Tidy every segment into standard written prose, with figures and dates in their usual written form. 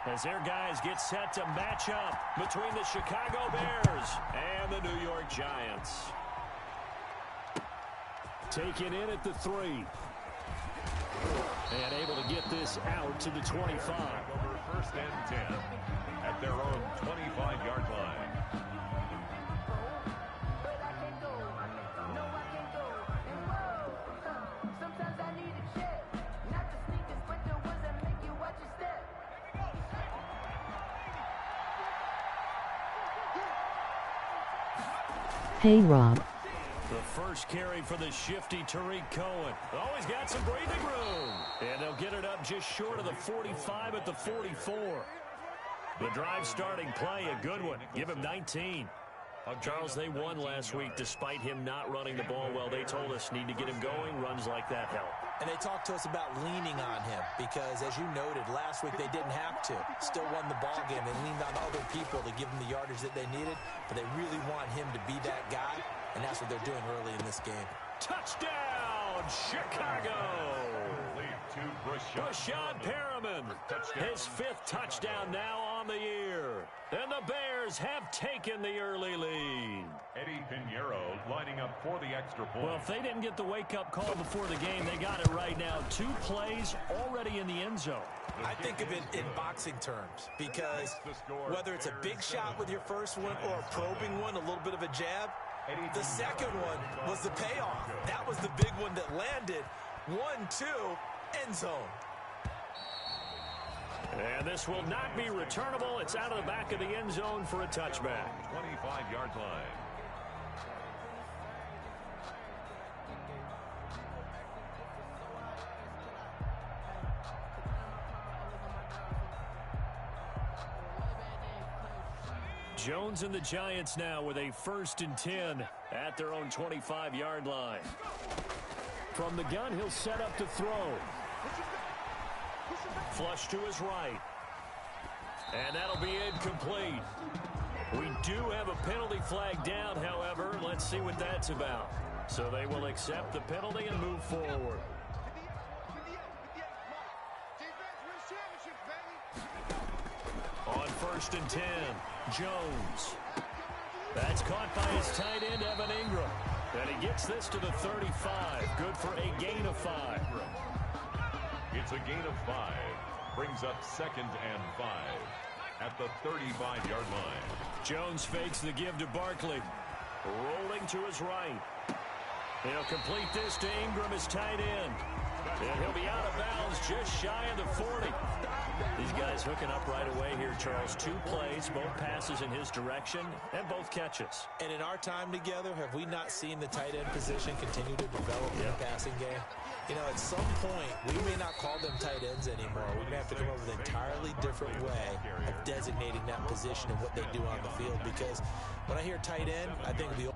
as their guys get set to match up between the Chicago Bears and the New York Giants. Taken in at the 3. And able to get this out to the 25. Over 1st and 10 at their own 25-yard line. Hey, Rob. The first carry for the shifty Tariq Cohen. Oh, he's got some breathing room. And they'll get it up just short of the 45 at the 44. The drive starting play, a good one. Give him 19. Charles, they won last week despite him not running the ball well. They told us need to get him going. Runs like that help. And they talked to us about leaning on him because, as you noted, last week they didn't have to. Still won the ball game. They leaned on other people to give them the yardage that they needed, but they really want him to be that guy, and that's what they're doing early in this game. Touchdown, Chicago! Brashad Perriman, his 5th touchdown now on the year. And the Bears have taken the early lead. Eddie Pinheiro lining up for the extra point. Well, if they didn't get the wake-up call before the game, they got it right now. 2 plays already in the end zone. I think of it in boxing terms because whether it's a big shot with your first one or a probing one, a little bit of a jab, the second one was the payoff. That was the big one that landed. 1-2, end zone. And this will not be returnable. It's out of the back of the end zone for a touchback. 25-yard line. Jones and the Giants now with a 1st and 10 at their own 25-yard line. From the gun, he'll set up to throw. Flush to his right. And that'll be incomplete. We do have a penalty flag down, however. Let's see what that's about. So they will accept the penalty and move forward. On 1st and 10, Jones. That's caught by his tight end, Evan Ingram. And he gets this to the 35. Good for a gain of 5. It's a gain of 5. Brings up 2nd and 5 at the 35-yard line. Jones fakes the give to Barkley. Rolling to his right. He'll complete this to Ingram, his tight end. And he'll be out of bounds just shy of the 40. These guys hooking up right away here, Charles. 2 plays, both passes in his direction, and both catches. And in our time together, have we not seen the tight end position continue to develop in the passing game? You know, at some point, we may not call them tight ends anymore. We're going to have to come up with an entirely different way of designating that position and what they do on the field. Because when I hear tight end, I think of the old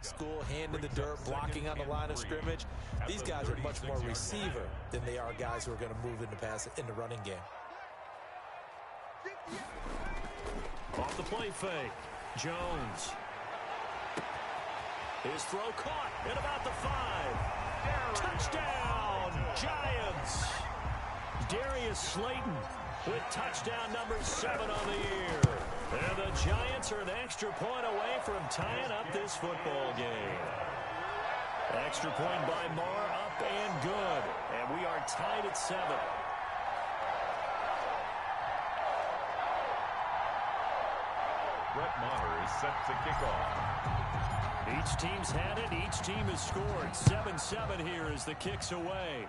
school, hand in the dirt, blocking on the line of scrimmage. These guys are much more receiver than they are guys who are going to move into pass in the running game. Off the play fake. Jones. His throw caught at about the 5. Touchdown, Giants. Darius Slayton with touchdown number 7 on the year. And the Giants are an extra point away from tying up this football game. Extra point by Marr, up and good. And we are tied at 7. Brett Maher is set to kick off. Each team's had it. Each team has scored. 7-7 here as the kick's away.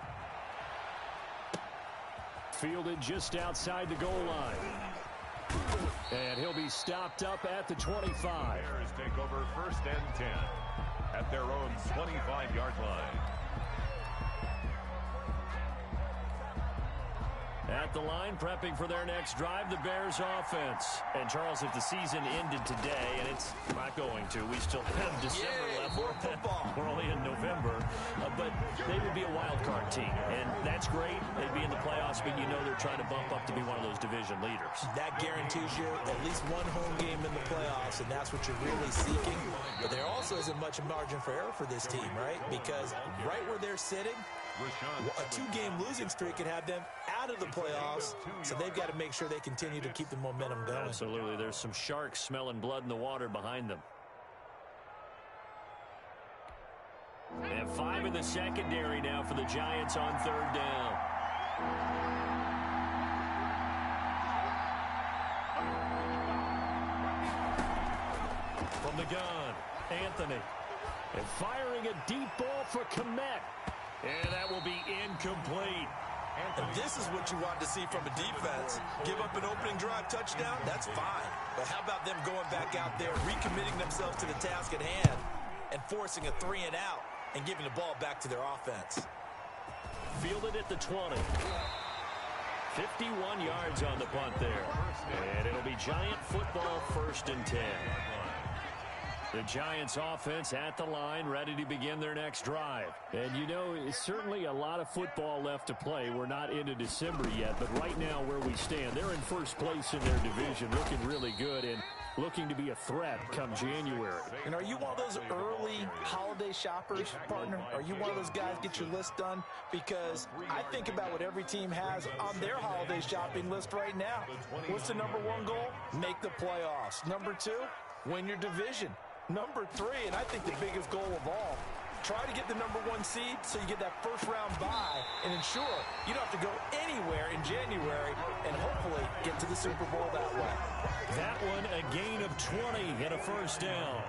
Fielded just outside the goal line. And he'll be stopped up at the 25. Bears take over 1st and 10 at their own 25-yard line. At the line, prepping for their next drive, the Bears offense. And, Charles, if the season ended today, and it's not going to, we still have December left. More football. We're only in November. But they would be a wild card team. And that's great. They'd be in the playoffs, but you know they're trying to bump up to be one of those division leaders. That guarantees you at least one home game in the playoffs, and that's what you're really seeking. But there also isn't much margin for error for this team, right? Because right where they're sitting, a 2-game losing streak could have them out of the playoffs, so they've got to make sure they continue to keep the momentum going. Absolutely. There's some sharks smelling blood in the water behind them. And 5 in the secondary now for the Giants on 3rd down. From the gun, Anthony. And firing a deep ball for Kmet. And that will be incomplete. And this is what you want to see from a defense. Give up an opening drive touchdown, that's fine. But how about them going back out there, recommitting themselves to the task at hand, and forcing a 3 and out, and giving the ball back to their offense. Fielded at the 20. 51 yards on the punt there. And it'll be Giant football, 1st and 10. The Giants offense at the line, ready to begin their next drive. And you know, it's certainly a lot of football left to play. We're not into December yet, but right now where we stand, they're in 1st place in their division, looking really good and looking to be a threat come January. And are you one of those early holiday shoppers, partner? Are you one of those guys get your list done? Because I think about what every team has on their holiday shopping list right now. What's the number 1 goal? Make the playoffs. Number 2, win your division. Number 3, and I think the biggest goal of all, try to get the number 1 seed so you get that 1st round bye and ensure you don't have to go anywhere in January and hopefully get to the Super Bowl that way. That one a gain of 20 and a 1st down.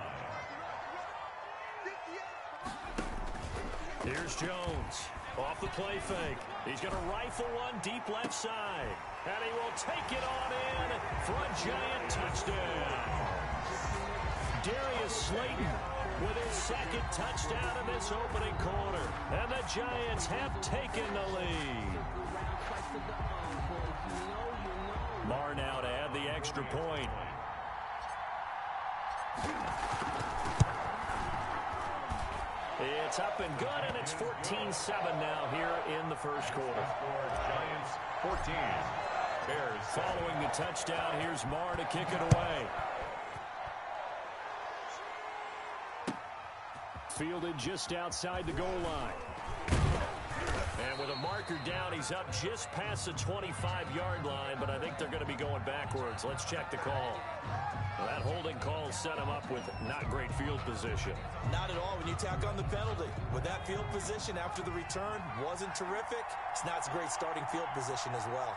Here's Jones off the play fake. He's going to rifle one deep left side. And he will take it on in for a Giant touchdown. Darius Slayton with his 2nd touchdown in this opening quarter. And the Giants have taken the lead. Marr now to add the extra point. It's up and good, and it's 14-7 now here in the 1st quarter. Giants 14. Bears following the touchdown. Here's Marr to kick it away. Fielded just outside the goal line. And with a marker down, he's up just past the 25-yard line, but I think they're going to be going backwards. Let's check the call. Well, that holding call set him up with not great field position. Not at all when you tack on the penalty. With that field position after the return wasn't terrific, it's not a great starting field position as well.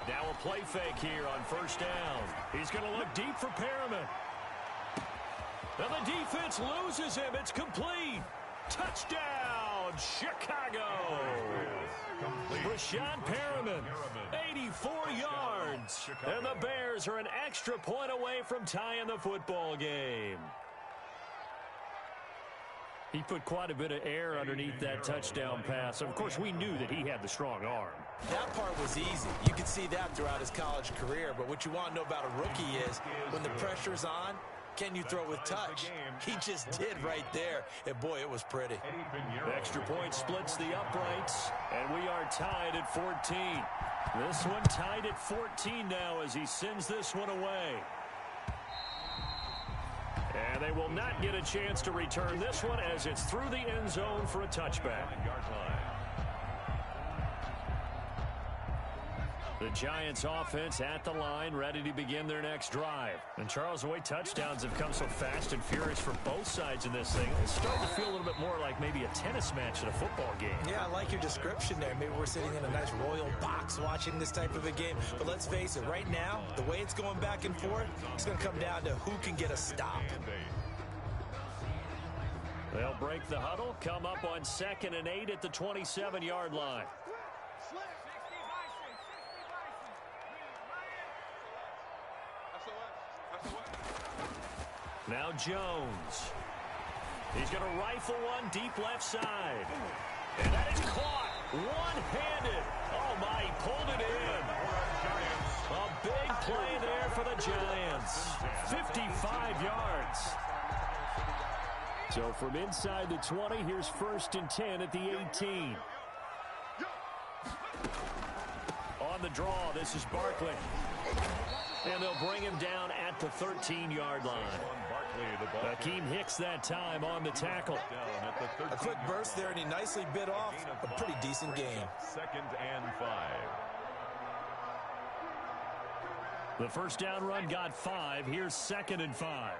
Now a play fake here on 1st down. He's going to look deep for Perriman. And the defense loses him. It's complete. Touchdown, Chicago. Rashawn Perriman, 84 yards. And the Bears are an extra point away from tying the football game. He put quite a bit of air underneath that touchdown pass. Of course, we knew that he had the strong arm. That part was easy. You could see that throughout his college career. But what you want to know about a rookie is when the pressure's on, Can you throw with touch? He just did right there. And, boy, it was pretty. Extra point splits the uprights, and we are tied at 14. This one tied at 14 now as he sends this one away. And they will not get a chance to return this one as it's through the end zone for a touchback. The Giants offense at the line, ready to begin their next drive. And Charles, the way touchdowns have come so fast and furious for both sides in this thing, it's starting to feel a little bit more like maybe a tennis match in a football game. Yeah, I like your description there. Maybe we're sitting in a nice royal box watching this type of a game. But let's face it, right now, the way it's going back and forth, it's going to come down to who can get a stop. They'll break the huddle, come up on 2nd and 8 at the 27-yard line. Now Jones. He's going to rifle one deep left side. And that is caught. One-handed. Oh, my, he pulled it in. A big play there for the Giants. 55 yards. So from inside the 20, here's 1st and 10 at the 18. On the draw, this is Barkley. And they'll bring him down at the 13-yard line. Akeem Hicks that time on the tackle. A quick burst there, and he nicely bit off a pretty decent game. 2nd and 5. The first down run got 5. Here's 2nd and 5.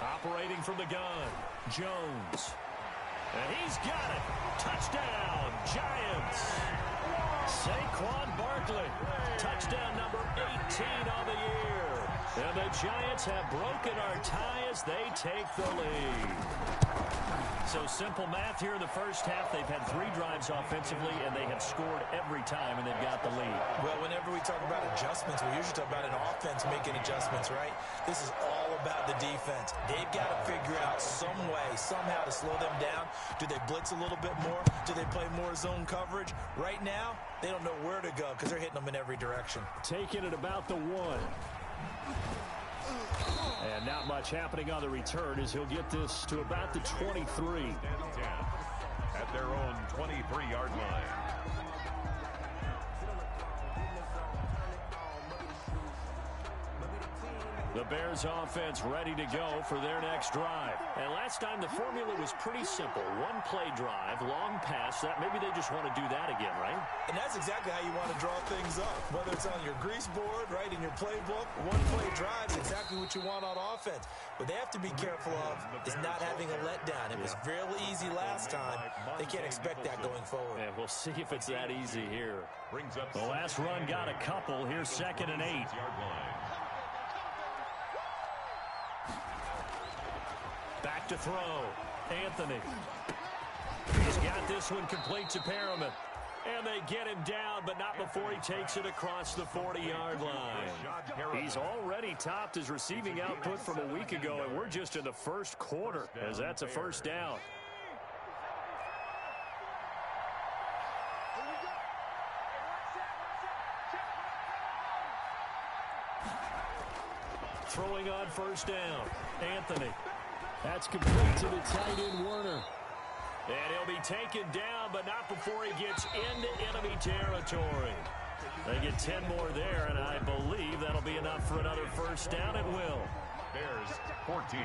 Operating from the gun, Jones. And he's got it. Touchdown, Giants. Saquon Barkley. Touchdown number 18 on the year. And the Giants have broken our tie as they take the lead. So simple math here in the first half. They've had 3 drives offensively, and they have scored every time, and they've got the lead. Well, whenever we talk about adjustments, we usually talk about an offense making adjustments, right? This is all about the defense. They've got to figure out some way, somehow to slow them down. Do they blitz a little bit more? Do they play more zone coverage? Right now, they don't know where to go because they're hitting them in every direction. Taking it about the 1. And not much happening on the return as he'll get this to about the 23. At their own 23-yard line. The Bears offense ready to go for their next drive. And last time the formula was pretty simple. 1-play drive, long pass. That maybe they just want to do that again, right? And that's exactly how you want to draw things up. Whether it's on your grease board, right, in your playbook, 1-play drive is exactly what you want on offense. What they have to be careful of is not having a letdown. It was real easy last time. They can't expect that going forward. And we'll see if it's that easy here. The last run got a couple. Here's 2nd and 8. Back to throw. Anthony. He's got this one complete to Perriman. And they get him down, but not before he takes it across the 40-yard line. He's already topped his receiving output from a week ago, and we're just in the first quarter as that's a first down. Throwing on first down. Anthony. That's complete to the tight end, Werner. And he'll be taken down, but not before he gets into enemy territory. They get 10 more there, and I believe that'll be enough for another first down. It will. Bears 14.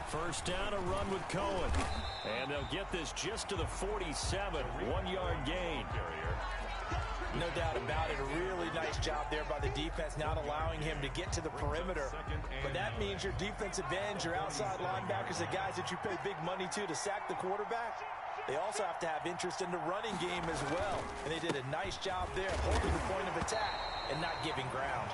First down, a run with Cohen. And they'll get this just to the 47, 1-yard gain. No doubt about it. A really nice job there by the defense, not allowing him to get to the perimeter. But that means your defensive ends, your outside linebackers, the guys that you pay big money to sack the quarterback, they also have to have interest in the running game as well. And they did a nice job there holding the point of attack and not giving ground.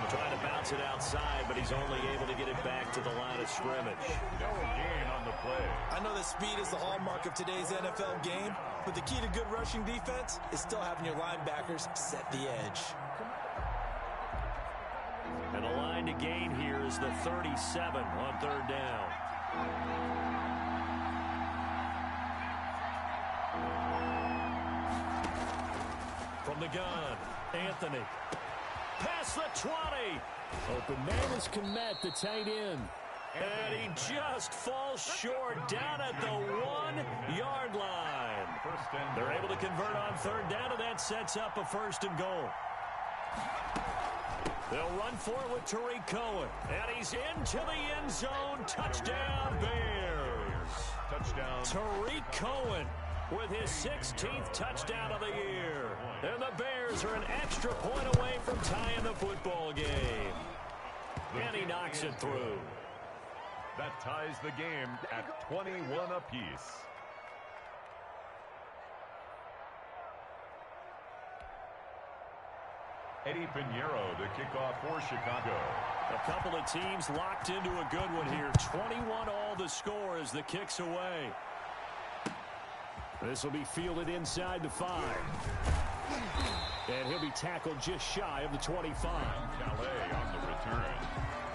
Trying to bounce it outside, but he's only able to get it back to the line of scrimmage. No gain on the play. I know that speed is the hallmark of today's NFL game, but the key to good rushing defense is still having your linebackers set the edge. And the line to gain here is the 37 on 3rd down. From the gun, Anthony. Past the 20. Open man is Kmet, the tight end. And he just falls short down at the 1-yard line. They're able to convert on third down, and that sets up a 1st and goal. They'll run for it with Tariq Cohen. And he's into the end zone. Touchdown, Bears. Touchdown. Tariq Cohen with his 16th touchdown of the year. And the Bears are an extra point away from tying the football game. And he knocks it through. That ties the game at 21 apiece. Eddie Pinheiro to kick off for Chicago. A couple of teams locked into a good one here. 21 all the score as the kick's away. This will be fielded inside the 5. And he'll be tackled just shy of the 25. Calais on the return.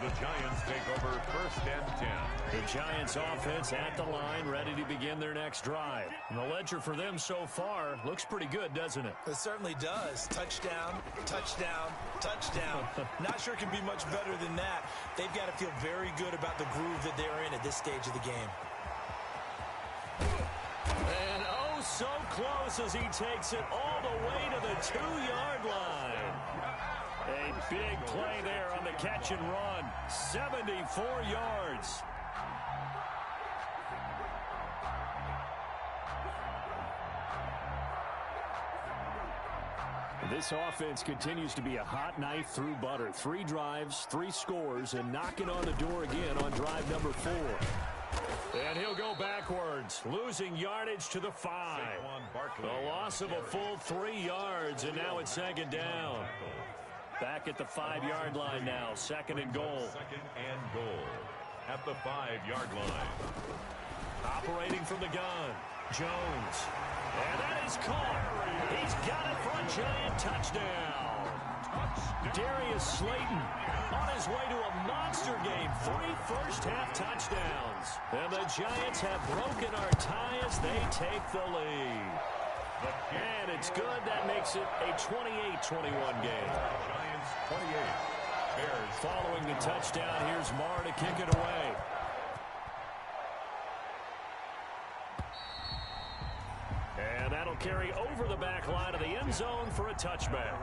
The Giants take over 1st and 10. The Giants offense at the line, ready to begin their next drive. And the ledger for them so far looks pretty good, doesn't it? It certainly does. Touchdown, touchdown, touchdown. Not sure it can be much better than that. They've got to feel very good about the groove that they're in at this stage of the game. And oh, so close as he takes it all the way to the 2-yard line. A big play there on the catch and run. 74 yards. This offense continues to be a hot knife through butter. 3 drives, 3 scores, and knocking on the door again on drive number 4. And he'll go backwards, losing yardage to the 5. A loss of a full 3 yards, and now it's 2nd down. Back at the 5-yard line now, 2nd and goal. 2nd and goal at the 5-yard line. Operating from the gun, Jones. And that is caught. He's got it for a Giant touchdown. Darius Slayton on his way to a monster game. 3 first-half touchdowns. And the Giants have broken our tie as they take the lead. And it's good. That makes it a 28-21 game. Giants 28. Bears following the touchdown. Here's Marr to kick it away. And that'll carry over the back line of the end zone for a touchback.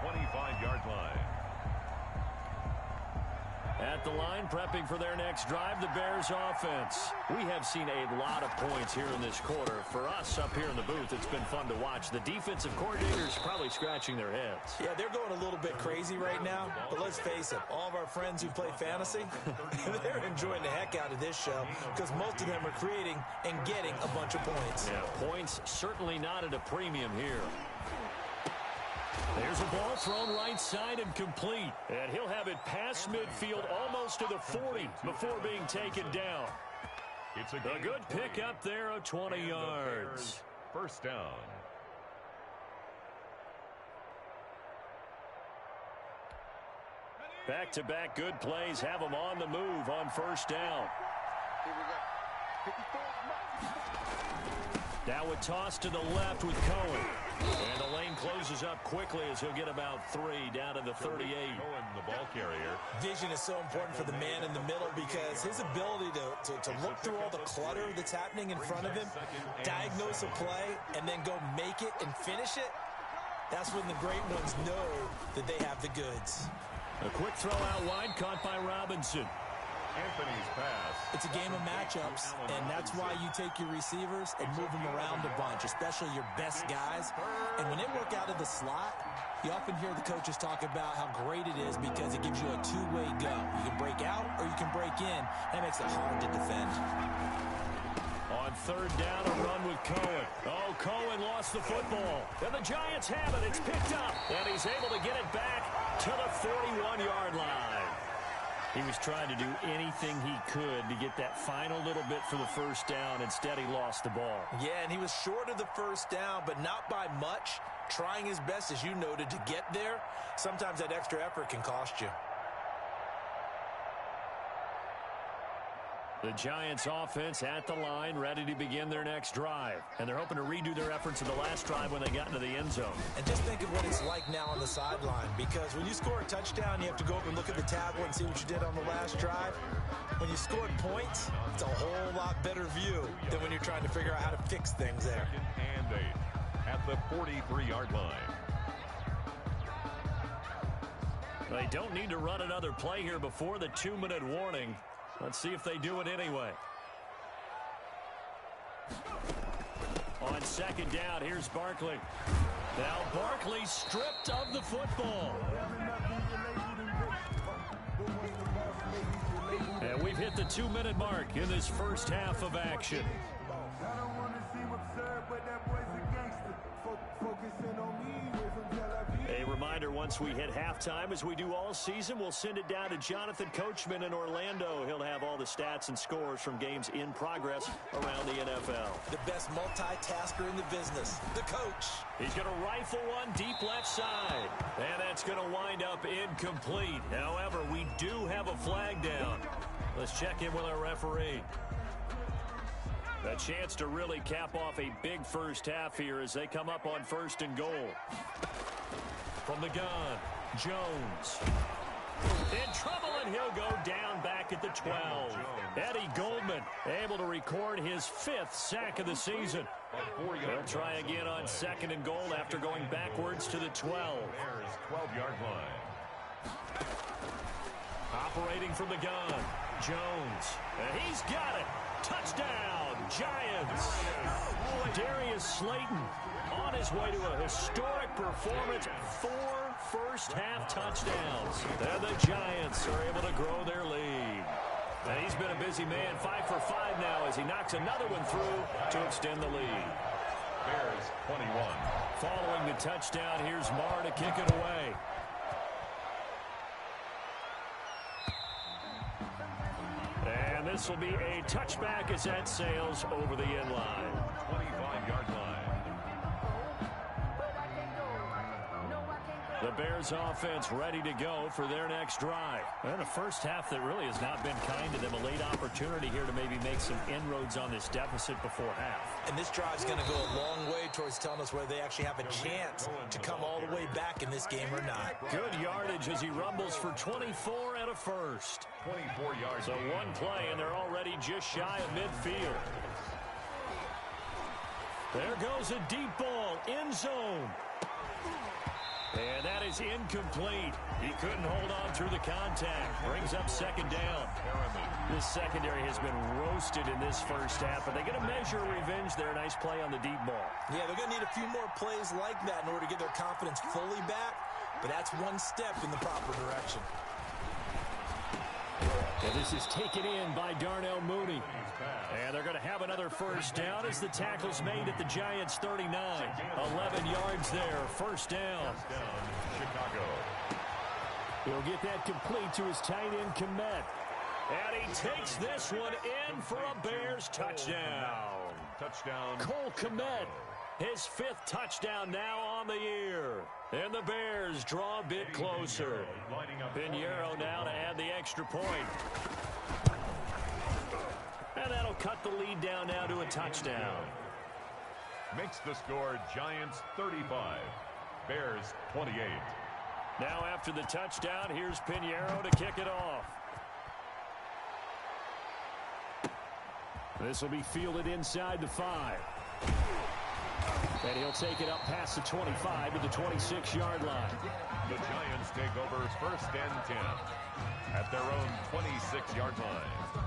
25-yard line. At the line, prepping for their next drive, the Bears offense. We have seen a lot of points here in this quarter. For us up here in the booth, it's been fun to watch. The defensive coordinators probably scratching their heads. Yeah, they're going a little bit crazy right now. But let's face it, all of our friends who play fantasy, they're enjoying the heck out of this show because most of them are creating and getting a bunch of points. Yeah, points certainly not at a premium here. There's a ball thrown right side and complete. And he'll have it past midfield almost to the 40 before being taken down. It's a good pick up there of 20 yards. 1st down. Back-to-back good plays have them on the move on 1st down. Now a toss to the left with Cohen. And the lane closes up quickly as he'll get about 3 down to the 38. Cohen, the ball carrier. Vision is so important for the man in the middle because his ability to look through all the clutter that's happening in front of him, diagnose a play, and then go make it and finish it, that's when the great ones know that they have the goods. A quick throw out wide, caught by Robinson. Anthony's pass. It's a game of matchups, and that's why you take your receivers and move them around a bunch, especially your best guys. And when they work out of the slot, you often hear the coaches talk about how great it is because it gives you a two-way go. You can break out or you can break in. That makes it hard to defend. On 3rd down, a run with Cohen. Oh, Cohen lost the football. And the Giants have it. It's picked up. And he's able to get it back to the 41-yard line. He was trying to do anything he could to get that final little bit for the 1st down. Instead, he lost the ball. Yeah, and he was short of the 1st down, but not by much. Trying his best, as you noted, to get there. Sometimes that extra effort can cost you. The Giants offense at the line, ready to begin their next drive. And they're hoping to redo their efforts in the last drive when they got into the end zone. And just think of what it's like now on the sideline, because when you score a touchdown, you have to go up and look at the tablet and see what you did on the last drive. When you scored points, it's a whole lot better view than when you're trying to figure out how to fix things there. 2nd and 8 at the 43-yard line. They don't need to run another play here before the 2-minute warning. Let's see if they do it anyway. On 2nd down, here's Barkley. Now Barkley stripped of the football. And we've hit the 2-minute mark in this first half of action. A reminder, once we hit halftime, as we do all season, we'll send it down to Jonathan Coachman in Orlando. He'll have all the stats and scores from games in progress around the NFL. The best multitasker in the business, the coach. He's going to rifle one deep left side. And that's going to wind up incomplete. However, we do have a flag down. Let's check in with our referee. A chance to really cap off a big first half here as they come up on 1st and goal. From the gun, Jones. In trouble, and he'll go down back at the 12. Eddie Goldman able to record his 5th sack of the season. They'll try again on 2nd and goal after going backwards to the 12. Bears 12-yard line. Operating from the gun, Jones. And he's got it. Touchdown, Giants. Darius Slayton on his way to a historic performance. 4 first-half touchdowns. And the Giants are able to grow their lead. And he's been a busy man, 5 for 5 now as he knocks another one through to extend the lead. Bears 21. Following the touchdown, here's Marr to kick it away. And this will be a touchback as that sails over the end line. 25-yard line. The Bears offense ready to go for their next drive. And a first half that really has not been kind to them. A late opportunity here to maybe make some inroads on this deficit before half. And this drive's going to go a long way towards telling us whether they actually have a chance to come all the way back in this game or not. Good yardage as he rumbles for 24 and a first. 24 yards. So one play, and they're already just shy of midfield. There goes a deep ball, end zone. And that is incomplete. He couldn't hold on through the contact. Brings up 2nd down. This secondary has been roasted in this first half, but they get a measure of revenge there. Nice play on the deep ball. Yeah, they're going to need a few more plays like that in order to get their confidence fully back, but that's one step in the proper direction. And this is taken in by Darnell Mooney. And they're going to have another first down as the tackle's made at the Giants' 39. 11 yards there, first down. Chicago. He'll get that complete to his tight end, Kmet. And he takes this one in for a Bears touchdown. Touchdown. Cole Kmet, his 5th touchdown now on the year. And the Bears draw a bit closer. Pinheiro now to add the extra point. And that'll cut the lead down now to a touchdown. Makes the score Giants 35. Bears 28. Now after the touchdown, here's Pinheiro to kick it off. This will be fielded inside the 5. And he'll take it up past the 25 to the 26-yard line. The Giants take over 1st and 10 at their own 26-yard line.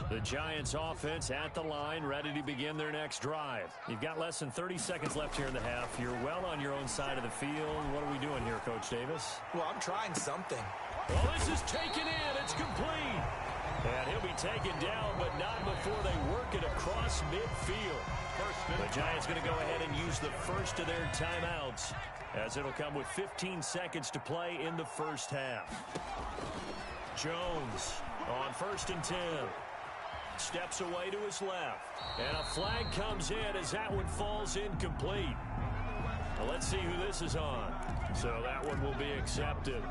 The Giants offense at the line, ready to begin their next drive. You've got less than 30 seconds left here in the half. You're well on your own side of the field. What are we doing here, Coach Davis? Well, I'm trying something. Well, this is taken in. It's complete. And he'll be taken down, but not before they work it across midfield. The Giants going to go ahead and use the first of their timeouts, as it'll come with 15 seconds to play in the first half. Jones on 1st and 10. Steps away to his left. And a flag comes in as that one falls incomplete. Well, let's see who this is on. So that one will be accepted.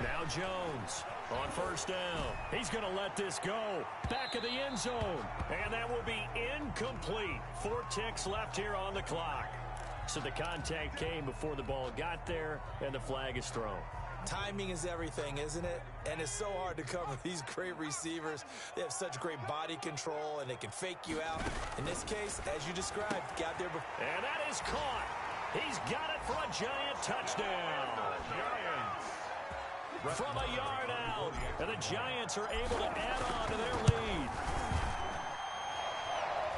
Now Jones on first down. He's going to let this go. Back of the end zone. And that will be incomplete. 4 ticks left here on the clock. So the contact came before the ball got there, and the flag is thrown. Timing is everything, isn't it? And it's so hard to cover these great receivers. They have such great body control, and they can fake you out. In this case, as you described, got there before. And that is caught. He's got it for a giant touchdown. Giants. From a yard out. And the Giants are able to add on to their lead.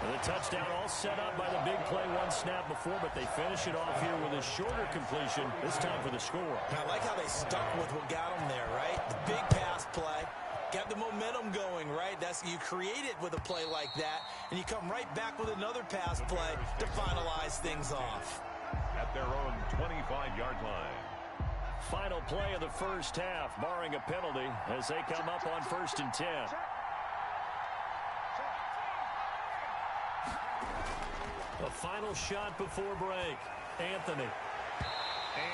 And the touchdown all set up by the big play 1 snap before, but they finish it off here with a shorter completion, this time for the score. I like how they stuck with what got them there, right? The big pass play. Got the momentum going, right? You create it with a play like that, and you come right back with another pass play to finalize things off. At their own 25-yard line. Final play of the first half, barring a penalty, as they come up on 1st and 10. A final shot before break. Anthony.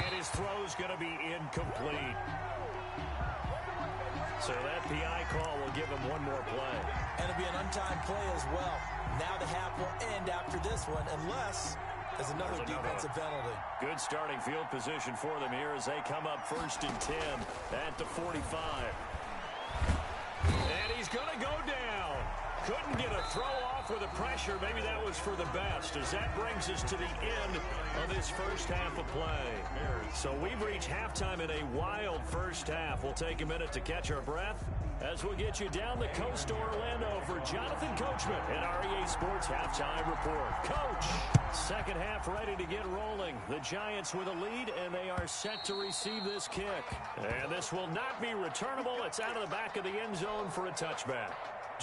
And his throw's going to be incomplete. So that PI call will give him one more play. And it'll be an untimed play as well. Now the half will end after this one, unless there's another defensive penalty. Good starting field position for them here as they come up 1st and 10 at the 45. And he's going to go down. Couldn't get a throw off with the pressure. Maybe that was for the best, as that brings us to the end of this first half of play. So we've reached halftime in a wild first half. We'll take a minute to catch our breath as we'll get you down the coast to Orlando for Jonathan Coachman and our EA Sports Halftime Report. Coach, second half ready to get rolling. The Giants with a lead, and they are set to receive this kick. And this will not be returnable. It's out of the back of the end zone for a touchback.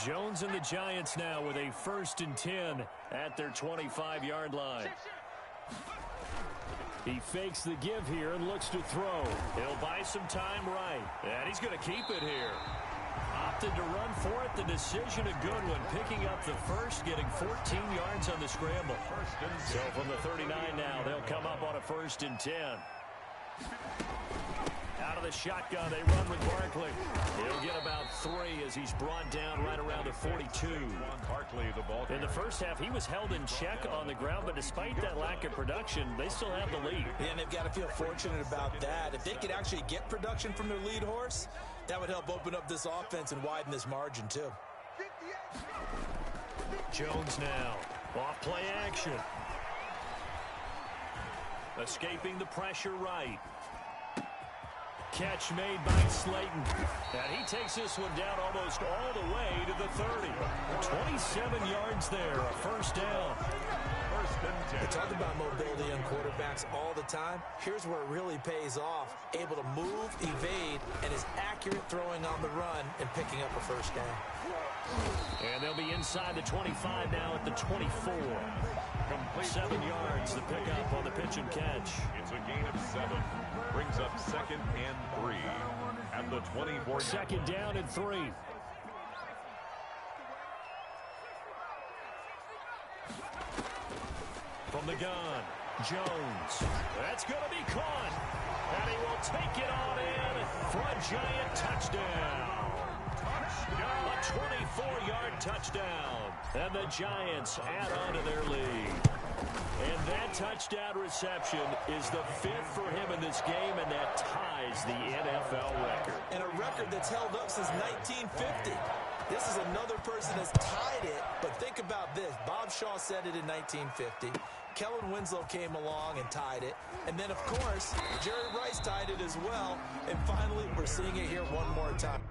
Jones and the Giants now with a 1st and 10 at their 25-yard line. He fakes the give here and looks to throw. He'll buy some time right. And he's going to keep it here. Opted to run for it. The decision a good one. Picking up the first, getting 14 yards on the scramble. So from the 39 now, they'll come up on a 1st and 10. Out of the shotgun, they run with Barkley. He'll get about 3 as he's brought down right around the 42. In the first half, he was held in check on the ground, but despite that lack of production, they still have the lead. Yeah, and they've got to feel fortunate about that. If they could actually get production from their lead horse, that would help open up this offense and widen this margin, too. Jones now. Off play action. Escaping the pressure right. Catch made by Slayton. And he takes this one down almost all the way to the 30. 27 yards there, a 1st down. We talk about mobility on quarterbacks all the time. Here's where it really pays off. Able to move, evade, and is accurate throwing on the run and picking up a 1st down. And they'll be inside the 25 now at the 24. 7 yards the pickup on the pitch and catch. It's a gain of 7. Brings up 2nd and 3 at the 24. 2nd down and 3. From the gun, Jones. That's going to be caught. And he will take it on in for a giant touchdown. A 24-yard touchdown. And the Giants add on to their lead. And that touchdown reception is the 5th for him in this game, and that ties the NFL record. And a record that's held up since 1950. This is another person that's tied it, but think about this. Bob Shaw said it in 1950. Kellen Winslow came along and tied it. And then, of course, Jerry Rice tied it as well. And finally, we're seeing it here one more time.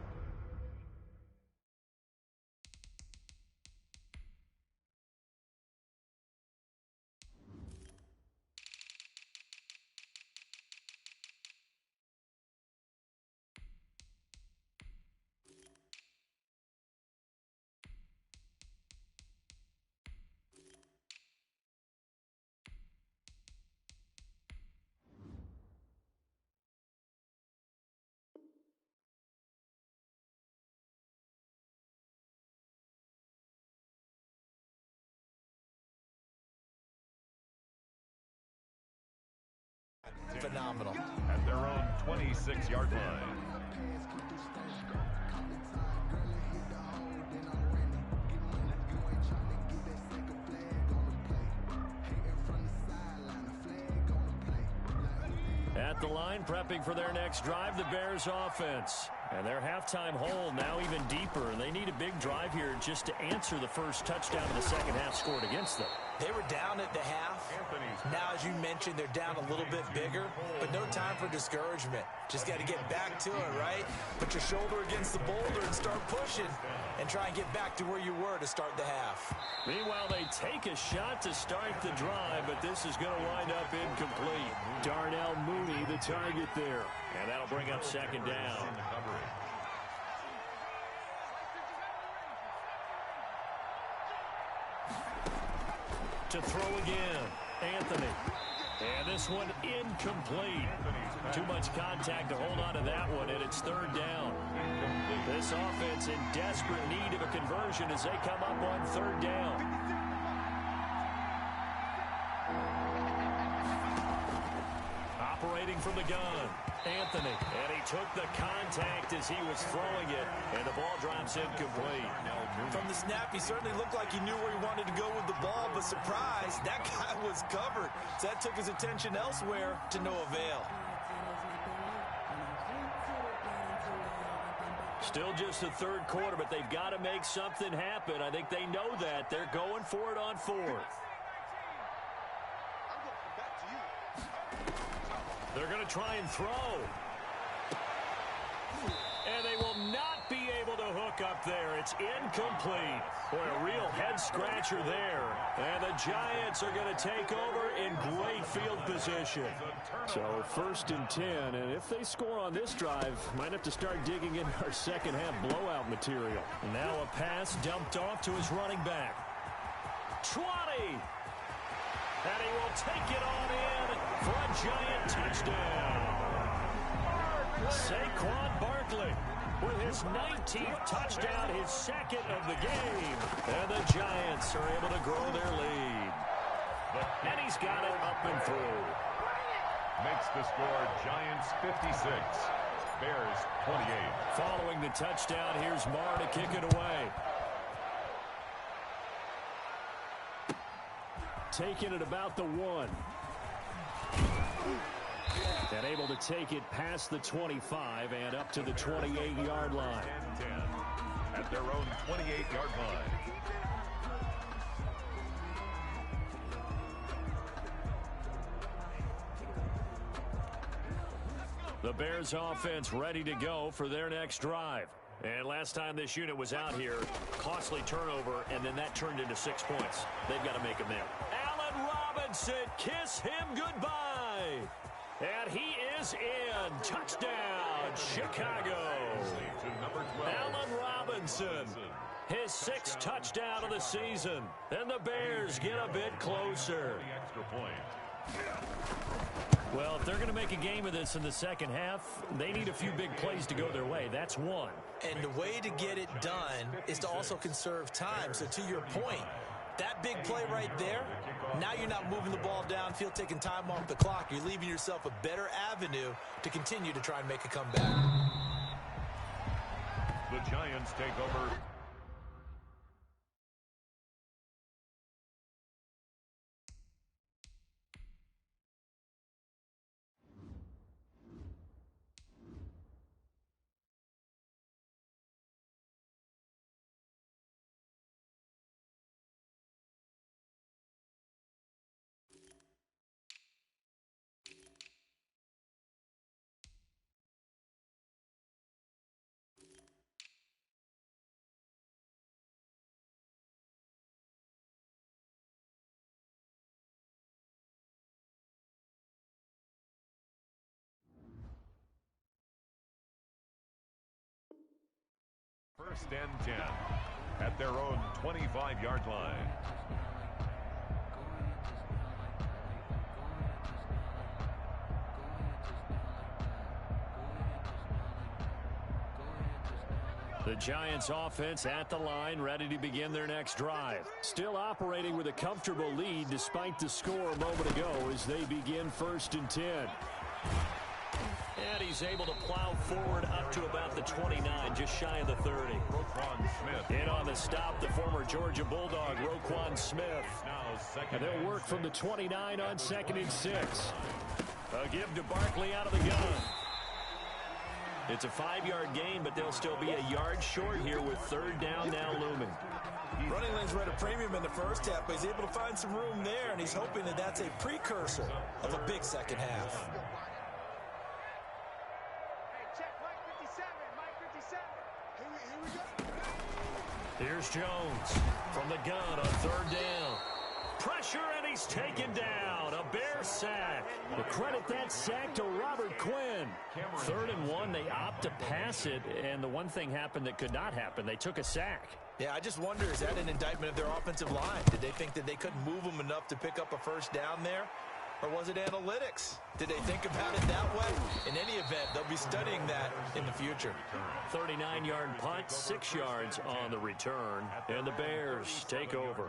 Phenomenal. At their own 26-yard line. at the line, prepping for their next drive, the Bears offense. And their halftime hole now even deeper, and they need a big drive here just to answer the first touchdown of the second half scored against them. They were down at the half. Now, as you mentioned, they're down a little bit bigger, but no time for discouragement. Just got to get back to it, right? Put your shoulder against the boulder and start pushing and try and get back to where you were to start the half. Meanwhile, they take a shot to start the drive, but this is going to wind up incomplete. Darnell Mooney, the target there. And that'll bring up second down. To throw again, Anthony. And this one incomplete. Too much contact to hold on to that one, and it's third down. This offense in desperate need of a conversion as they come up on third down. Operating from the gun, Anthony. And he took the contact as he was throwing it, and the ball drops incomplete. From the snap, he certainly looked like he knew where he wanted to go with the ball, but surprise, that guy was covered. So that took his attention elsewhere to no avail. Still just the third quarter, but they've got to make something happen. I think they know that. They're going for it on fourth. They're going to try and throw. And they will not be able to hook up there. It's incomplete. Boy, a real head-scratcher there. And the Giants are going to take over in great field position. So 1st and 10, and if they score on this drive, might have to start digging in our second-half blowout material. And now a pass dumped off to his running back. 20! And he will take it on in for a Giant touchdown. Saquon Barkley with his 19th touchdown, his second of the game. And the Giants are able to grow their lead. And he's got it up and through. Makes the score Giants 56, Bears 28. Following the touchdown, here's Marr to kick it away. Taking it about the 1. And able to take it past the 25 and up to the 28-yard line. 10 at their own 28-yard line. The Bears offense ready to go for their next drive. And last time this unit was out here, costly turnover, and then that turned into 6 points. They've got to make them in. Allen Robinson, kiss him goodbye. And he is in. Touchdown, Chicago. Allen Robinson, his 6th touchdown of the season. And the Bears get a bit closer. Well, if they're going to make a game of this in the second half, they need a few big plays to go their way. That's one. And the way to get it done is to also conserve time. So to your point, that big play right there, now you're not moving the ball downfield, taking time off the clock. You're leaving yourself a better avenue to continue to try and make a comeback. The Giants take over. First and 10 at their own 25-yard line. The Giants offense at the line, ready to begin their next drive. Still operating with a comfortable lead despite the score a moment ago as they begin 1st and 10. And he's able to plow forward up to about the 29, just shy of the 30. Roquan Smith. In on the stop, the former Georgia Bulldog, Roquan Smith. And they'll work from the 29 on 2nd and 6. A give to Barkley out of the gun. It's a 5-yard gain, but they'll still be a yard short here with third down now looming. Running lanes were at a premium in the first half, but he's able to find some room there, and he's hoping that that's a precursor of a big second half. Here's Jones from the gun on third down. Pressure, and he's taken down. A Bear sack. We'll credit that sack to Robert Quinn. 3rd and 1, they opt to pass it, and the one thing happened that could not happen. They took a sack. Yeah, I just wonder, is that an indictment of their offensive line? Did they think that they couldn't move them enough to pick up a first down there? Or was it analytics? Did they think about it that way? In any event, they'll be studying that in the future. 39-yard punt, 6 yards on the return, and the Bears take over.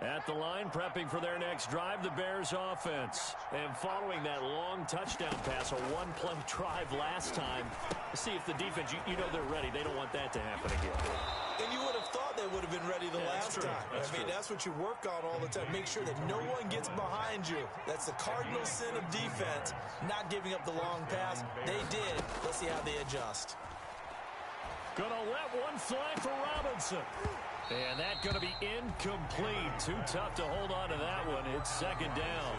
At the line, prepping for their next drive, the Bears offense. And following that long touchdown pass, a one-play drive last time, see if the defense, you know they're ready. They don't want that to happen again. And you would have thought they would have been ready the last time. That's what you work on all the time. Make sure that no one gets behind you. That's the cardinal sin of defense, not giving up the long pass. They did. Let's see how they adjust. Gonna let one fly for Robinson. And that's going to be incomplete. Too tough to hold on to that one. It's second down.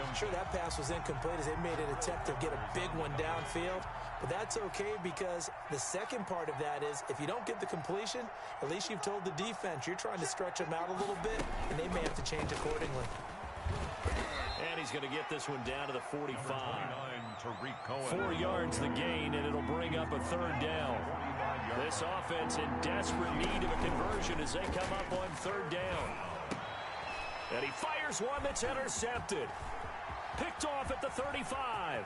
I'm sure that pass was incomplete as they made an attempt to get a big one downfield. But that's okay because the second part of that is if you don't get the completion, at least you've told the defense you're trying to stretch them out a little bit, and they may have to change accordingly. And he's going to get this one down to the 45. 4 yards the gain, and it'll bring up a third down. This offense in desperate need of a conversion as they come up on third down. And he fires one that's intercepted. Picked off at the 35.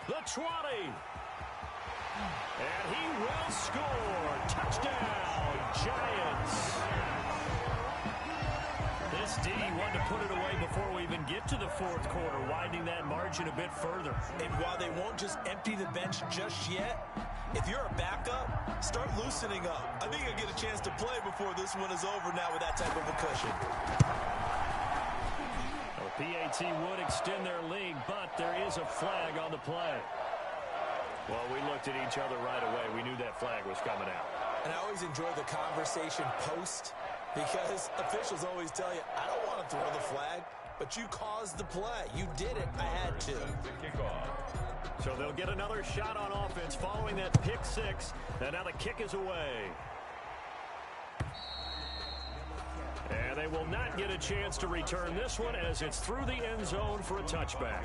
The 20. And he will score. Touchdown, Giants. This D wanted to put it away before we even get to the fourth quarter, widening that margin a bit further. And while they won't just empty the bench just yet, if you're a backup, start loosening up. I think you'll get a chance to play before this one is over now with that type of a cushion. Well, PAT would extend their lead, but there is a flag on the play. Well, we looked at each other right away. We knew that flag was coming out. And I always enjoy the conversation post because officials always tell you, I don't want to throw the flag, but you caused the play. You did it. I had to. So they'll get another shot on offense following that pick six. And now the kick is away. And they will not get a chance to return this one as it's through the end zone for a touchback.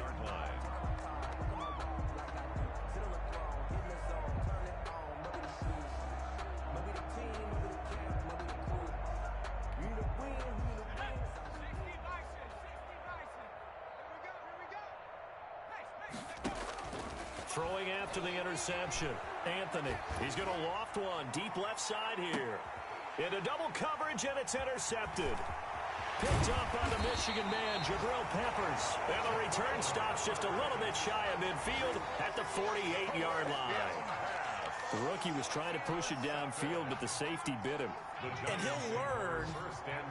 Throwing after the interception. Anthony, he's going to loft one deep left side here. Into double coverage, and it's intercepted. Picked up by the Michigan man, Jabril Peppers. And the return stops just a little bit shy of midfield at the 48-yard line. The rookie was trying to push it downfield, but the safety bit him. And he'll learn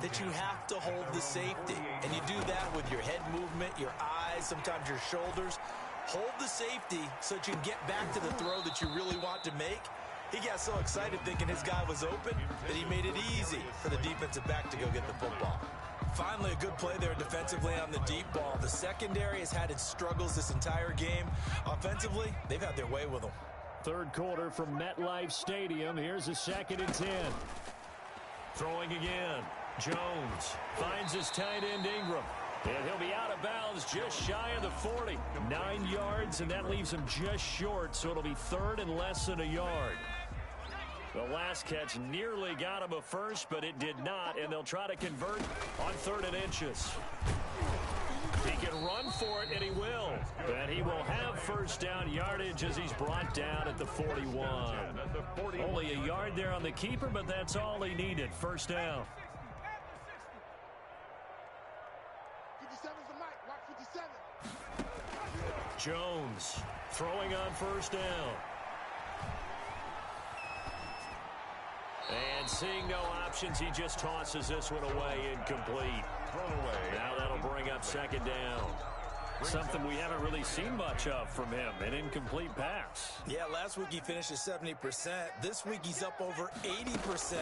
that you have to hold the safety. And you do that with your head movement, your eyes, sometimes your shoulders. Hold the safety so that you can get back to the throw that you really want to make. He got so excited thinking his guy was open that he made it easy for the defensive back to go get the football. Finally, a good play there defensively on the deep ball. The secondary has had its struggles this entire game. Offensively, they've had their way with them. Third quarter from MetLife Stadium. Here's a 2nd and 10. Throwing again. Jones finds his tight end Ingram. And he'll be out of bounds just shy of the 40. 9 yards, and that leaves him just short, so it'll be 3rd and less than a yard. The last catch nearly got him a first, but it did not, and they'll try to convert on 3rd and inches. He can run for it, and he will. And he will have first down yardage as he's brought down at the 41. Only a yard there on the keeper, but that's all he needed. First down. 57's the mic. Jones throwing on first down. And seeing no options, he just tosses this one away, incomplete. Now that'll bring up second down. Something we haven't really seen much of from him, an incomplete pass. Yeah, last week he finished at 70%. This week he's up over 80%.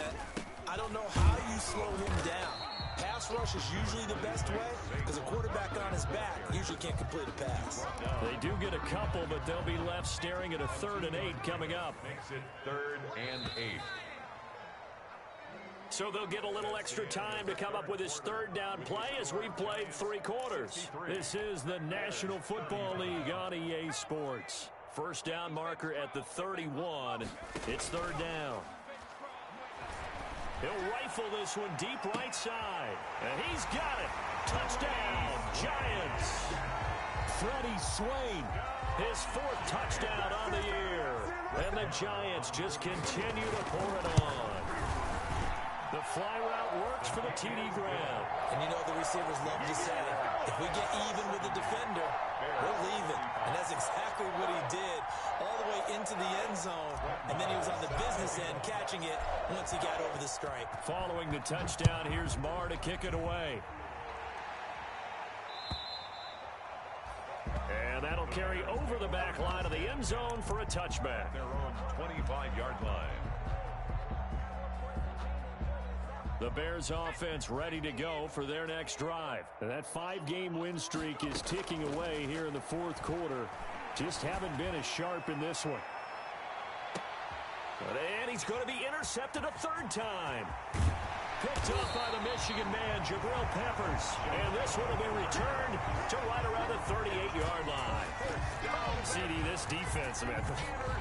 I don't know how you slow him down. Pass rush is usually the best way because a quarterback on his back usually can't complete a pass. They do get a couple, but they'll be left staring at a 3rd and 8 coming up. Makes it 3rd and 8. So they'll get a little extra time to come up with his 3rd down play as we played 3 quarters. This is the National Football League on EA Sports. First down marker at the 31. It's 3rd down. He'll rifle this one deep right side. And he's got it. Touchdown, Giants. Freddie Swain, his 4th touchdown on the year. And the Giants just continue to pour it on. The fly route works for the TD grab. And you know the receivers love to say, if we get even with the defender, we're leaving. And that's exactly what he did all the way into the end zone. And then he was on the business end catching it once he got over the stripe. Following the touchdown, here's Marr to kick it away. And that'll carry over the back line of the end zone for a touchback. Their own 25-yard line. The Bears offense ready to go for their next drive. And that 5-game win streak is ticking away here in the 4th quarter. Just haven't been as sharp in this one. And he's going to be intercepted a 3rd time. Picked up by the Michigan man, Jabril Peppers. And this one will be returned to right around the 38-yard line. CD, this defense, man,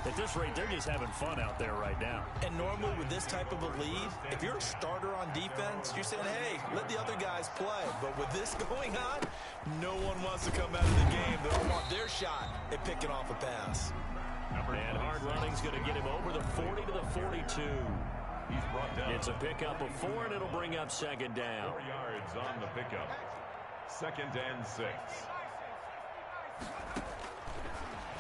at this rate, they're just having fun out there right now. And normally with this type of a lead, if you're a starter on defense, you're saying, hey, let the other guys play. But with this going on, no one wants to come out of the game. They all want their shot at picking off a pass. And hard running's going to get him over the 40 to the 42. He's brought down. It's a pickup of 4, and it'll bring up second down. 4 yards on the pickup. 2nd and 6.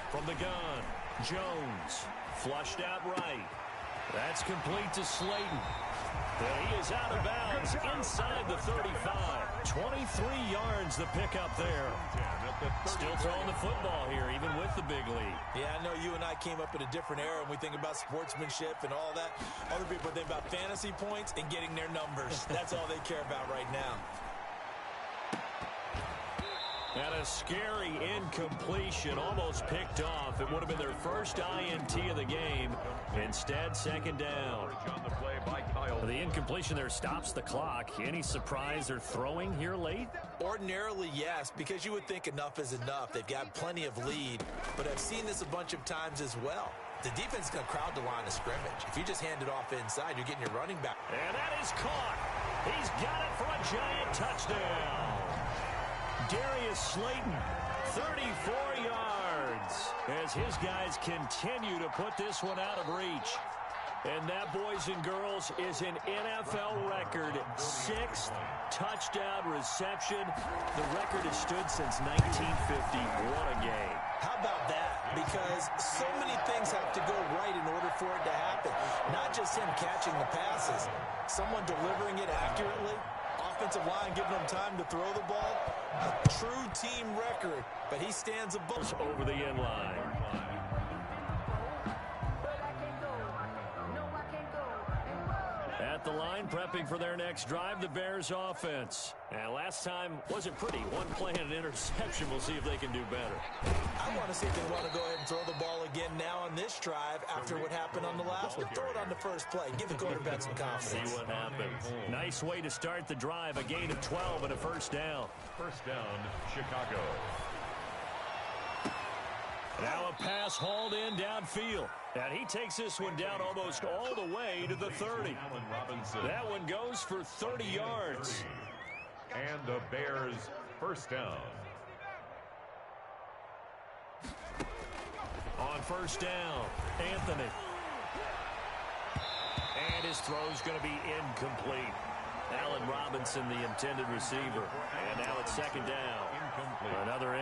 From the gun, Jones, flushed out right. That's complete to Slayton. And he is out of bounds inside the 35. 23 yards the pickup there. Still throwing the football here, even with the big lead. Yeah, I know you and I came up in a different era, and we think about sportsmanship and all that. Other people think about fantasy points and getting their numbers. That's all they care about right now. And a scary incompletion, almost picked off. It would have been their first INT of the game. Instead, second down. The incompletion there stops the clock. Any surprise they're throwing here late? Ordinarily, yes, because you would think enough is enough. They've got plenty of lead, but I've seen this a bunch of times as well. The defense is going to crowd the line of scrimmage. If you just hand it off inside, you're getting your running back. And that is caught. He's got it for a giant touchdown. Darius Slayton, 34 yards, as his guys continue to put this one out of reach. And that, boys and girls, is an NFL record 6th touchdown reception. The record has stood since 1950. What a game. How about that? Because so many things have to go right in order for it to happen. Not just him catching the passes, someone delivering it accurately, offensive line giving him time to throw the ball. A true team record, but he stands above. Over the end line. At the line, prepping for their next drive, the Bears offense. And last time wasn't pretty. One play and an interception. We'll see if they can do better. I want to see if they want to go ahead and throw the ball again now on this drive after what happened on the last one. Throw it on the first play. Give the quarterback some confidence. See what happens. Nice way to start the drive. A gain of 12 and a first down. First down, Chicago. Now a pass hauled in downfield. And he takes this one down almost all the way to the 30. That one goes for 30 yards. And the Bears first down. On first down, Anthony. And his throw's going to be incomplete. Allen Robinson, the intended receiver. And now it's second down.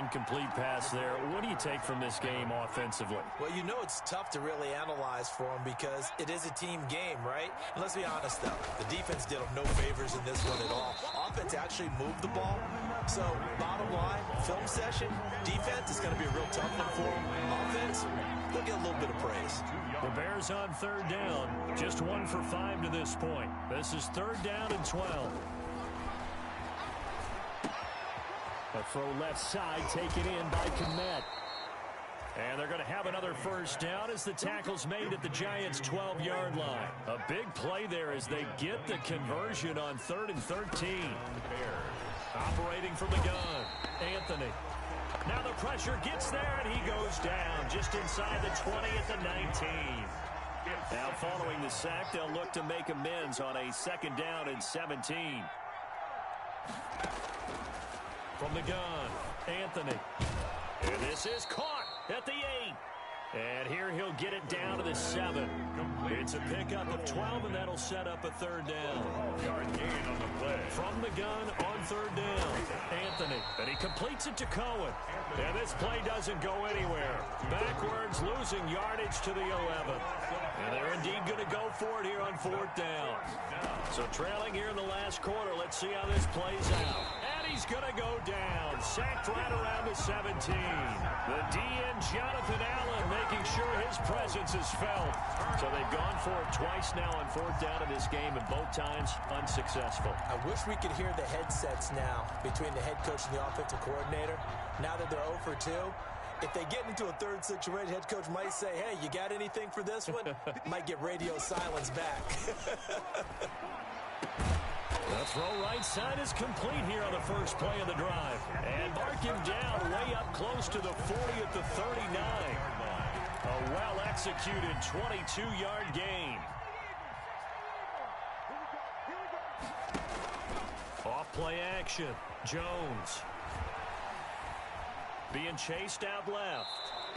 incomplete pass there. What do you take from this game offensively? Well, you know it's tough to really analyze for them because it is a team game, right? And let's be honest, though. The defense did them no favors in this one at all. Offense actually moved the ball. So, bottom line, film session, defense is going to be a real tough one for them. Offense, they'll get a little bit of praise. The Bears on third down. Just 1 for 5 to this point. This is third down and 12. A throw left side taken in by Kmet. And they're going to have another first down as the tackle's made at the Giants' 12-yard line. A big play there as they get the conversion on 3rd and 13. Operating from the gun, Anthony. Now the pressure gets there, and he goes down just inside the 20 at the 19. Now following the sack, they'll look to make amends on a 2nd down and 17. From the gun, Anthony. And this is caught at the 8. And here he'll get it down to the 7. It's a pickup of 12, and that'll set up a 3rd down. Yard gain on the play. From the gun on 3rd down, Anthony. And he completes it to Cohen. And this play doesn't go anywhere. Backwards, losing yardage to the 11. And they're indeed going to go for it here on 4th down. So trailing here in the last quarter, let's see how this plays out. He's going to go down. Sacked right around the 17. The DN, Jonathan Allen, making sure his presence is felt. So they've gone for it twice now on 4th down in this game, and both times unsuccessful. I wish we could hear the headsets now between the head coach and the offensive coordinator. Now that they're 0 for 2, if they get into a 3rd situation, head coach might say, hey, you got anything for this one? Might get radio silence back. The throw right side is complete here on the first play of the drive. And mark him down way up close to the 40 at the 39. A well-executed 22-yard gain. Off-play action. Jones. Being chased out left.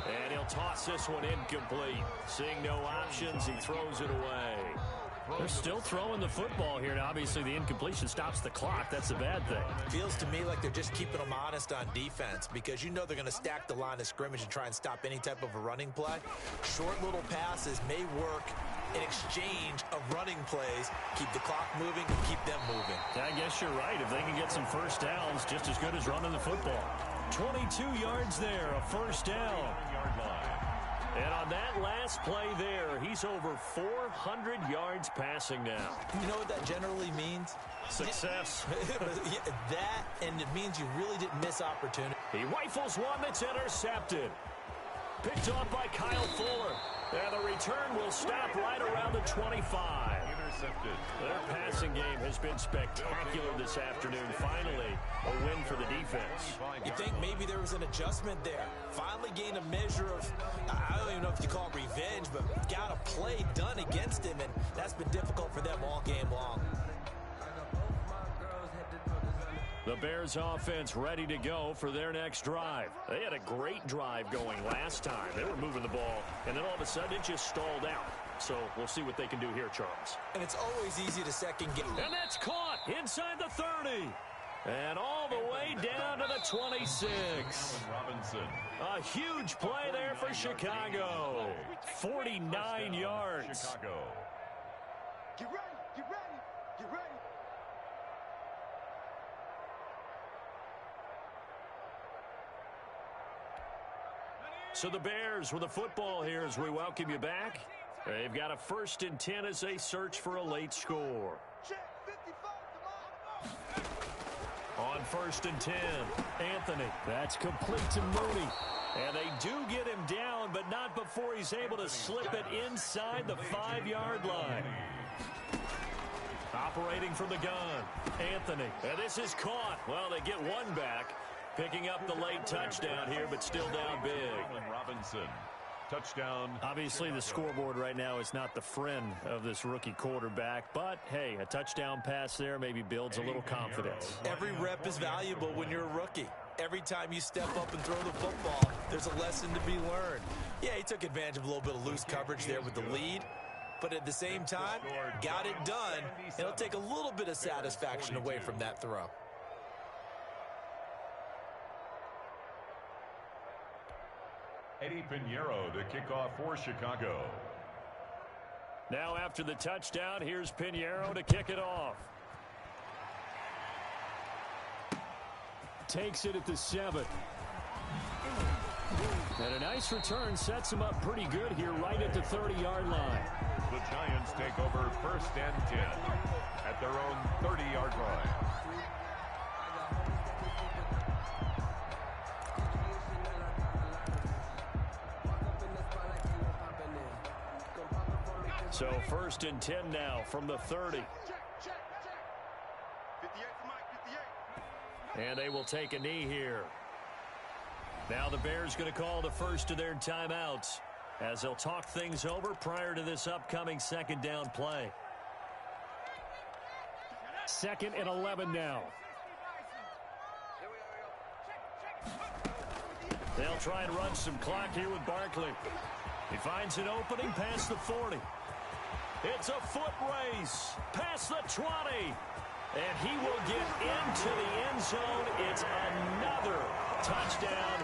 And he'll toss this one incomplete. Seeing no options, he throws it away. They're still throwing the football here. Now, obviously, the incompletion stops the clock. That's a bad thing. Feels to me like they're just keeping them honest on defense because you know they're going to stack the line of scrimmage and try and stop any type of a running play. Short little passes may work in exchange of running plays. Keep the clock moving, keep them moving. I guess you're right. If they can get some first downs, just as good as running the football. 22 yards there, a first down. And on that last play there, he's over 400 yards passing now. You know what that generally means? Success. That, and it means you really didn't miss opportunity. He rifles one that's intercepted. Picked off by Kyle Fuller. And the return will stop right around the 25. Intercepted. Their passing game has been spectacular this afternoon. Finally, a win for the defense. You think maybe there was an adjustment there. Finally gained a measure of, I don't even know if you call it revenge, but got a play done against him, and that's been difficult for them all game long. The Bears offense ready to go for their next drive. They had a great drive going last time. They were moving the ball, and then all of a sudden it just stalled out. So we'll see what they can do here, Charles. And it's always easy to second guess. And that's caught inside the 30. And all the way down to the 26. Robinson. A huge play there for Chicago. 49 yards. Chicago. Get ready, get ready, get ready. So the Bears with the football here as we welcome you back. They've got a 1st and 10 as they search for a late score. Check 55 to On 1st and 10, Anthony. That's complete to Mooney. And they do get him down, but not before he's able to slip it inside the 5-yard line. Operating from the gun, Anthony. And this is caught. Well, they get one back. Picking up the late touchdown here, but still down big. Robinson. Touchdown. Obviously, the scoreboard right now is not the friend of this rookie quarterback, but, hey, a touchdown pass there maybe builds a little confidence. Every rep is valuable when you're a rookie. Every time you step up and throw the football, there's a lesson to be learned. Yeah, he took advantage of a little bit of loose coverage there with the lead, but at the same time, got it done. It'll take a little bit of satisfaction away from that throw. Eddie Pinheiro to kick off for Chicago. Now after the touchdown, here's Pinheiro to kick it off. Takes it at the 7. And a nice return sets him up pretty good here right at the 30-yard line. The Giants take over 1st and 10 at their own 30-yard line. So 1st and 10 now from the 30. 58 for Mike, 58. And they will take a knee here. Now the Bears going to call the first of their timeouts as they'll talk things over prior to this upcoming 2nd down play. 2nd and 11 now. They'll try and run some clock here with Barkley. He finds an opening past the 40. It's a foot race past the 20. And he will get into the end zone. It's another touchdown.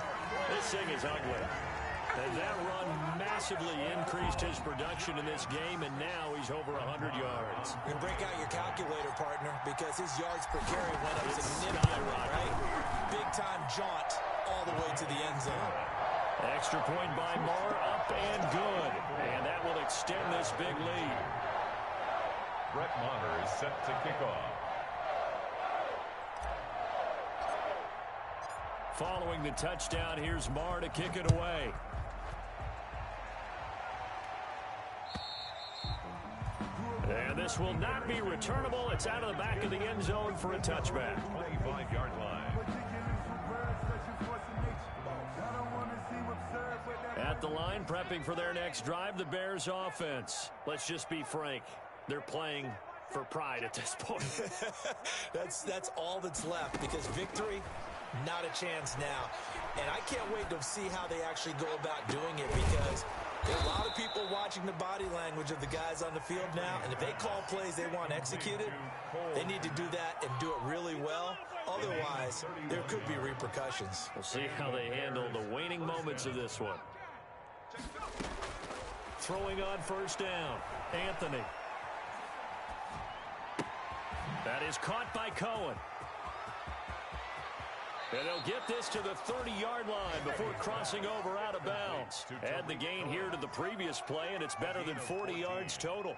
This thing is ugly. And that run massively increased his production in this game, and now he's over 100 yards. You can break out your calculator, partner, because his yards per carry went up significantly, right? Big-time jaunt all the way to the end zone. Extra point by Moore, up and good. And that will extend this big lead. Brett Maher is set to kick off. Following the touchdown, here's Moore to kick it away. And this will not be returnable. It's out of the back of the end zone for a touchback. 25-yard line. At the line, prepping for their next drive, the Bears offense. Let's just be frank. They're playing for pride at this point. That's all that's left, because victory, not a chance now. And I can't wait to see how they actually go about doing it, because there are a lot of people watching the body language of the guys on the field now, and if they call plays they want executed, they need to do that and do it really well. Otherwise, there could be repercussions. We'll see how they handle the waning moments of this one. Throwing on 1st down, Anthony. That is caught by Cohen. And they'll get this to the 30-yard line before crossing over out of bounds. Add the gain here to the previous play, and it's better than 40 yards total.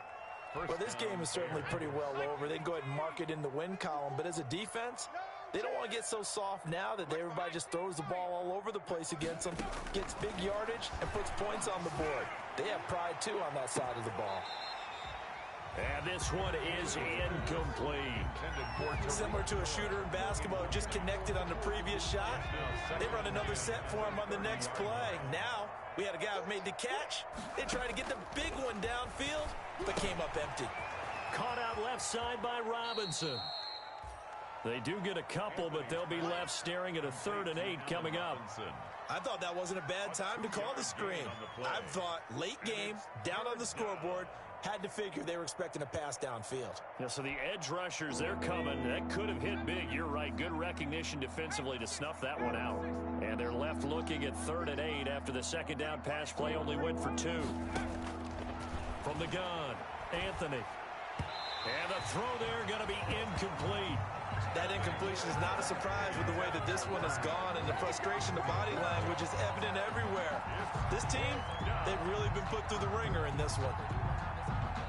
Well, this game is certainly pretty well over. They can go ahead and mark it in the win column. But as a defense, they don't want to get so soft now that everybody just throws the ball all over the place against them, gets big yardage, and puts points on the board. They have pride, too, on that side of the ball. And this one is incomplete. Similar to a shooter in basketball, just connected on the previous shot. They run another set for him on the next play. Now, we had a guy who made the catch. They tried to get the big one downfield, but came up empty. Caught out left side by Robinson. They do get a couple, but they'll be left staring at a 3rd and 8 coming up. I thought that wasn't a bad time to call the screen. I thought late game, down on the scoreboard, had to figure they were expecting a pass downfield. Yeah, so the edge rushers, they're coming. That could have hit big. You're right. Good recognition defensively to snuff that one out. And they're left looking at 3rd and 8 after the 2nd down pass play only went for 2. From the gun, Anthony. And the throw there going to be incomplete. That incompletion is not a surprise with the way that this one has gone, and the frustration, the body language is evident everywhere. This team, they've really been put through the ringer in this one.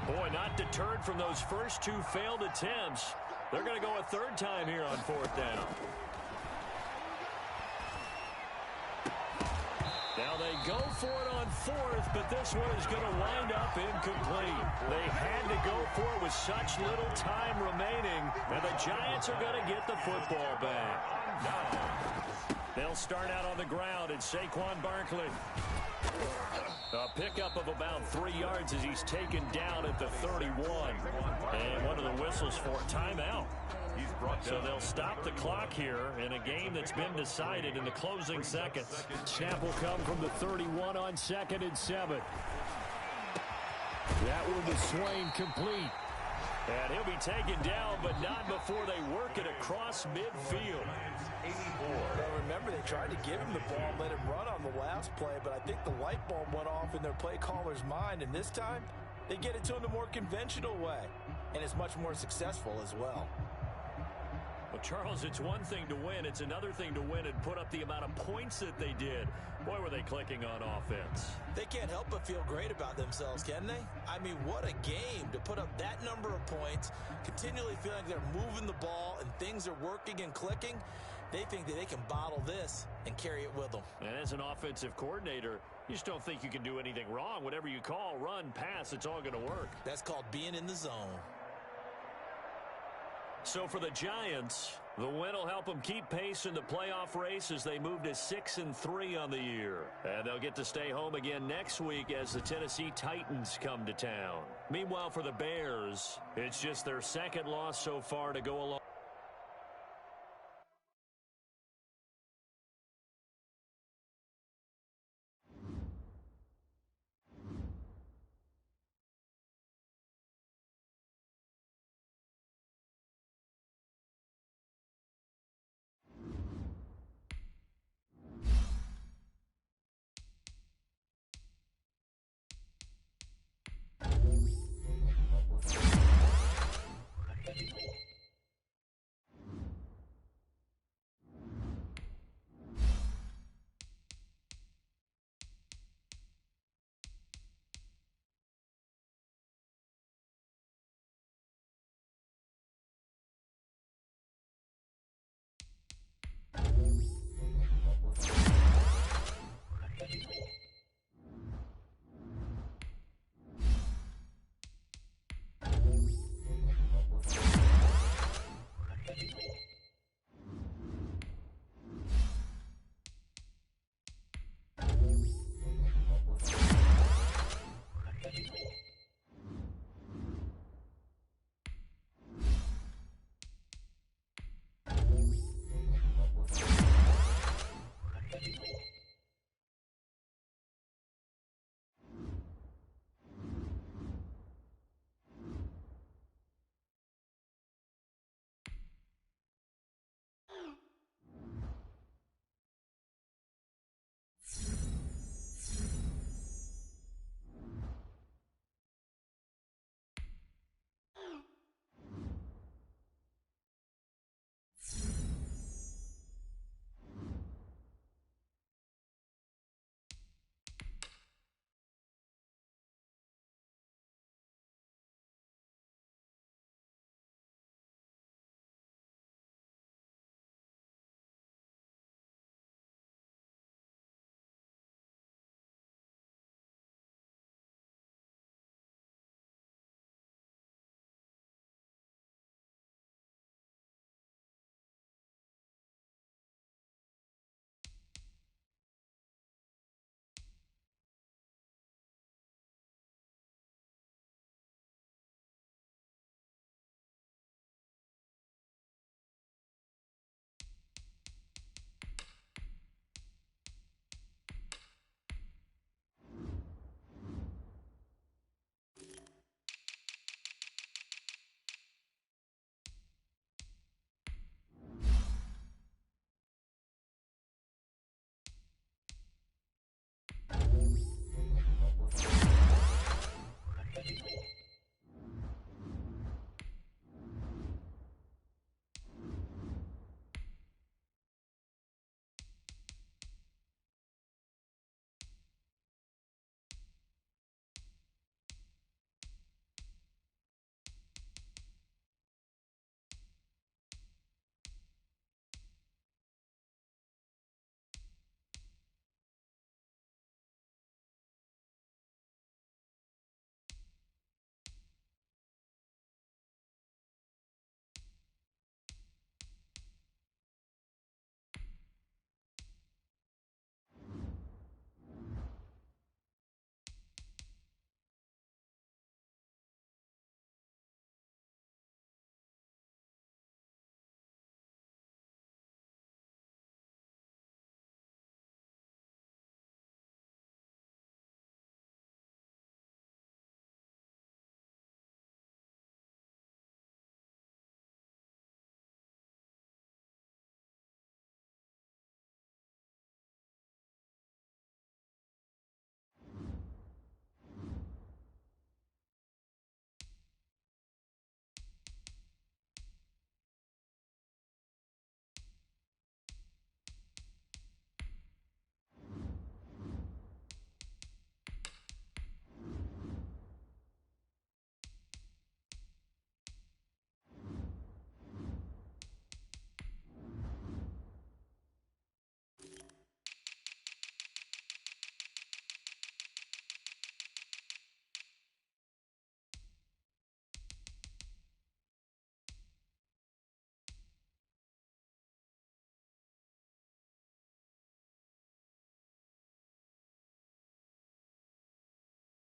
Boy, not deterred from those first 2 failed attempts. They're going to go a 3rd time here on 4th down. Now they go for it on 4th, but this one is going to wind up incomplete. They had to go for it with such little time remaining, and the Giants are going to get the football back. They'll start out on the ground, and Saquon Barkley. A pickup of about 3 yards as he's taken down at the 31. And one of the whistles for timeout. So they'll stop the clock here in a game that's been decided in the closing seconds. Snap will come from the 31 on 2nd and 7. That one to Swain complete. And he'll be taken down, but not before they work it across midfield. 84. Well, remember, they tried to give him the ball and let him run on the last play, but I think the light bulb went off in their play caller's mind, and this time they get it to him the more conventional way, and it's much more successful as well. Well, Charles, it's one thing to win. It's another thing to win and put up the amount of points that they did. Boy, were they clicking on offense. They can't help but feel great about themselves, can they? I mean, what a game to put up that number of points, continually feeling like they're moving the ball and things are working and clicking. They think that they can bottle this and carry it with them. And as an offensive coordinator, you just don't think you can do anything wrong. Whatever you call, run, pass, it's all going to work. That's called being in the zone. So for the Giants, the win will help them keep pace in the playoff race as they move to 6-3 on the year. And they'll get to stay home again next week as the Tennessee Titans come to town. Meanwhile, for the Bears, it's just their second loss so far to go along.